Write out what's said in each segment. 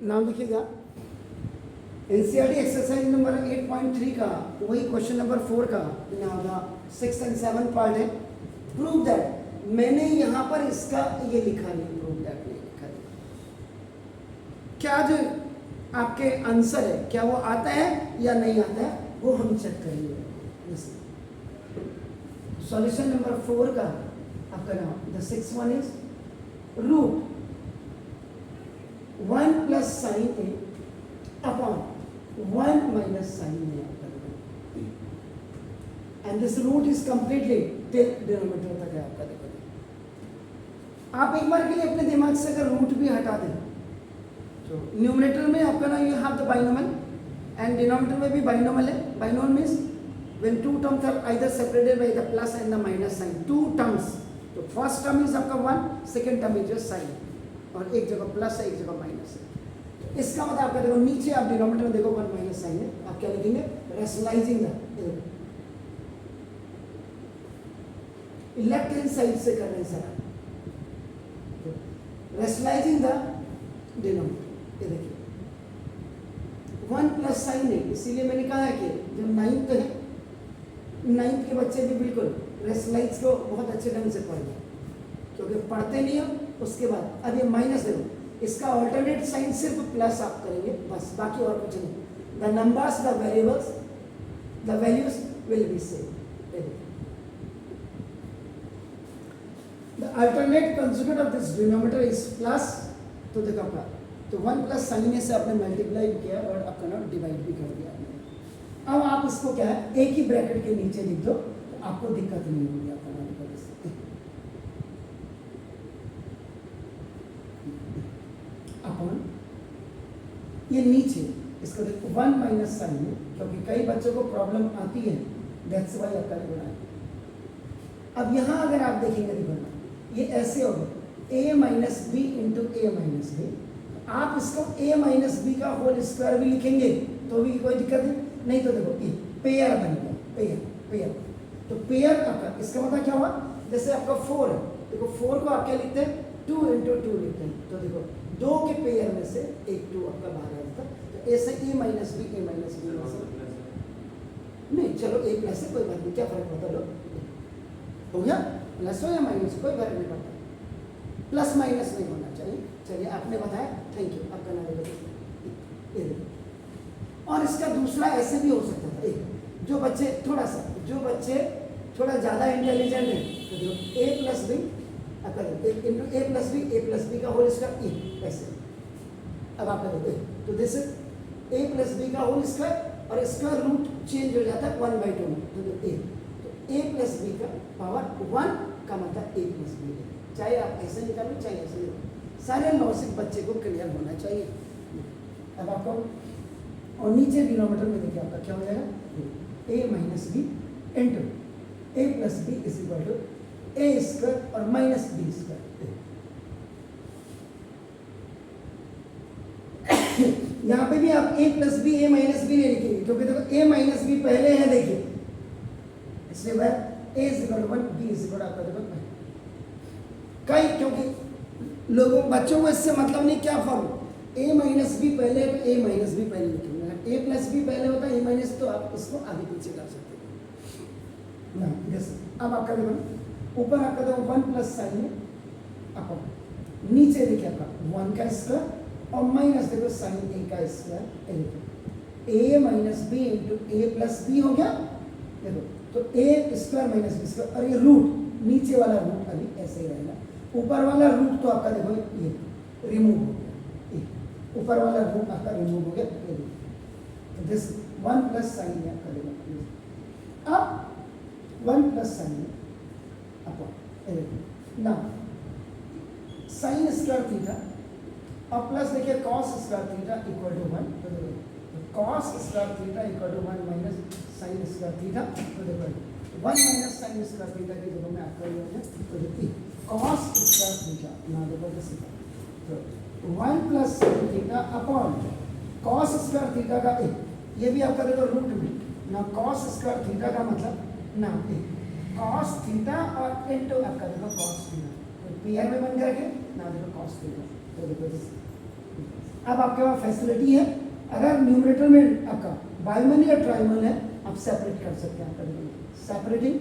नाम लिखिएगा NCERT exercise number 8.3 का वही क्वेश्चन नंबर 4 का ना 6 and 7 पार्ट है। प्रूव दैट, मैंने यहाँ पर इसका ये लिखा नहीं, प्रूव दैट नहीं लिखा है। क्या जो आपके आंसर है क्या वो आता है या नहीं आता है वो हम चेक करेंगे। सॉल्यूशन नंबर 4 का आपका नाम the 6th one is root 1 plus sine A upon 1 minus sine A and this root is completely till denominator तक है आपका। देखो आप एक बार के लिए अपने दिमाग से अगर रूट भी हटा दें तो न्यूमरेटर में आपका ना you have the binomial and denominator में भी बाइनोमियल है। Binomial means when two terms are either separated by the plus and the minus sign, two terms. तो फर्स्ट टर्म इज आपका 1, second term is just sine, और एक जगह plus है एक जगह माइनस है। तो इसका मतलब आपका देखो नीचे आप डिनोमिनेटर में देखो 1 माइनस साइन है, आप क्या लिखेंगे rationalising the left hand side से कर रहे हैं सर, रैशनलाइजिंग द डिनोमिनेटर। ये देखिए 1 प्लस साइन है, इसीलिए मैंने कहा है कि जो 9th है 9th के बच्चे भी बिल्कुल रैशनलाइज को बहुत अच्छे ढंग से पढ़ेंगे, क्योंकि पढ़ते नहीं हो। उसके बाद अब ये माइनस देखो, इसका ऑल्टरनेट साइन सिर्फ प्लस आप करेंगे बस, बाकी और कुछ नहीं। The numbers the variables the values will be same. The alternate conjugate of this denominator is plus, तो देखो आपका तो 1 प्लस साइन में से आपने मल्टीप्लाई किया और आपका ना डिवाइड भी कर दिया। अब आप इसको क्या है एक ही ब्रैकेट के नीचे लिख दो, तो आपको दिक्कत नहीं होगी। आपका अपन ये नीचे इसको देखो 1 माइनस साइन है, क्योंकि कई बच्चों को प्रॉब्लम आती है, दैट्स व्हाई आपका बनाया। अब यहाँ अगर आप देखेंगे देखो ये ऐसे हो गए a minus B into A minus B. आप इसको a माइनस बी का होल स्क्वायर भी लिखेंगे तो भी कोई दिक्कत नहीं। तो देखो ये पेयर बन गया, पेयर पेयर। तो पेयर आपका इसका मतलब क्या हुआ, जैसे आपका 4 है, देखो 4 को आप क्या लिखते हैं 2 इंटू 2 लिखते हैं। तो देखो 2 के पेयर में से एक 2 आपका बाहर आ जाता है। तो ऐसे ए माइनस बी नहीं, चलो ए प्लस है कोई बात नहीं, क्या फर्क पड़ता लो हो गया, प्लस हो या माइनस कोई फर्क नहीं पड़ता, प्लस माइनस नहीं होना चाहिए। चलिए आपने बताया, थैंक यू। आपका नाम और इसका दूसरा ऐसे भी हो सकता था, जो बच्चे थोड़ा ज़्यादा इंटेलिजेंट है तो जो A plus B into A plus B का होल स्क्वायर ए ऐसे। अब आप देखो तो this is A plus B का होल स्क्वायर और स्क्वायर रूट चेंज हो जाता है 1/2 में। तो ए प्लस बी का पावर 1 का मतलब ए प्लस बी है। चाहे आप ऐसे निकालो चाहे ऐसे निकालो, सारे लॉजिक बच्चे को क्लियर होना चाहिए। अब आपको और नीचे डिनोमिनेटर में देखिए आपका क्या हो जाएगा a minus B into A plus B is equal to A square और माइनस बी स्क्वायर। यहाँ पे भी आप a plus B A minus B नहीं लिखेंगे, क्योंकि देखो a माइनस बी पहले है, देखिए इसलिए वह a is equal to 1 b is equal to आपका देखो कई, क्योंकि लोगों बच्चों को इससे मतलब नहीं क्या फॉर्म a माइनस बी पहले है तो a माइनस बी पहले लिखेंगे, a प्लस बी पहले होता है a माइनस, तो आप इसको आगे पीछे कर सकते हैं ना। जैसे अब आपका देखो ऊपर आपका देखो 1 प्लस साइन है अपन, नीचे देखिए आपका 1 का स्क्वायर और माइनस देखो साइन a का square a minus B into A plus B हो गया। देखो तो a square minus B square और ये रूट नीचे वाला रूट अभी ऐसे ही रहेगा, ऊपर वाला रूट तो आपका देखो ये रिमूव हो गया, ऊपर वाला रूट आपका रिमूव हो गया। तो दिस 1 प्लस साइन है आपका देखो, अब 1 प्लस साइन अपॉन ना साइन स्क्वायर थीटा और प्लस देखिए cos square theta equal to 1। तो देखो cos square theta equal to 1 minus sine square theta. तो देखो 1 माइनस साइन स्क्वायर थीटा की जगह में आपका ये है तो देखिए कॉस स्क्वायर थीटा ना देखो तो 1 plus sine theta upon cos square theta का ए, ये भी आपका देखो रूट भी ना, कॉस स्क्वायर थीटा का मतलब ना ए कॉस थीटा और इनटू आपका देखो कॉस थीटा, तो पेयर में बन करके ना देखो कॉस थीटा। तो देखो अब आपके पास फैसिलिटी है, अगर न्यूमरेटर में आपका बाइनोमियल या ट्राइनोमियल है, आप सेपरेट कर सकते हैं। आपका separating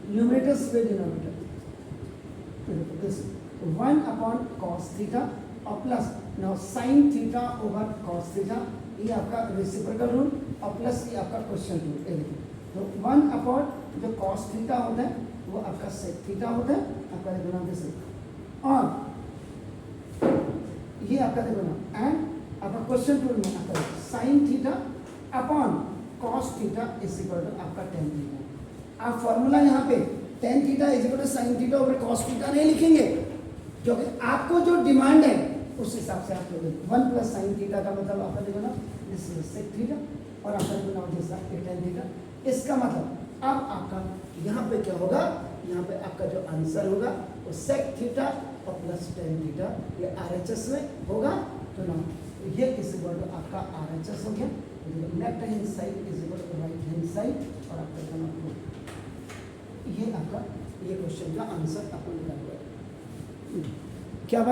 numerators with denominator, this 1 upon cos theta और plus now sin theta over cos theta, ये आपका रेसिप्रोकल रूल और प्लस ये आपका क्वेश्चन रूल। ये देखिए, तो 1 अपॉन जो cos थीटा होता है वो आपका sec थीटा होता है, आपका देखो ना दिस, और ये आपका देखो ना, एंड आपका क्वेश्चन रूल में आपका sin theta upon cos theta is equal to आपका tan थीटा। आप फॉर्मूला यहाँ पे tan theta is equal to sin theta over cos theta नहीं लिखेंगे, क्योंकि आपको जो डिमांड है उस हिसाब से आप लोगे 1 प्लस sin थीटा का मतलब आपका देखो ना दिस इज sec थीटा और आपका देखो ना जैसा tan थीटा। इसका मतलब अब आपका यहाँ पे क्या होगा, यहाँ पे आपका जो आंसर होगा वो sec थीटा और प्लस tan थीटा, ये RHS में होगा। तो ना ये इस इक्वल टू आपका RHS हो गया, left hand side is equal to right hand side, और आपका ये आपका ये क्वेश्चन का आंसर आपको निकाल क्या बात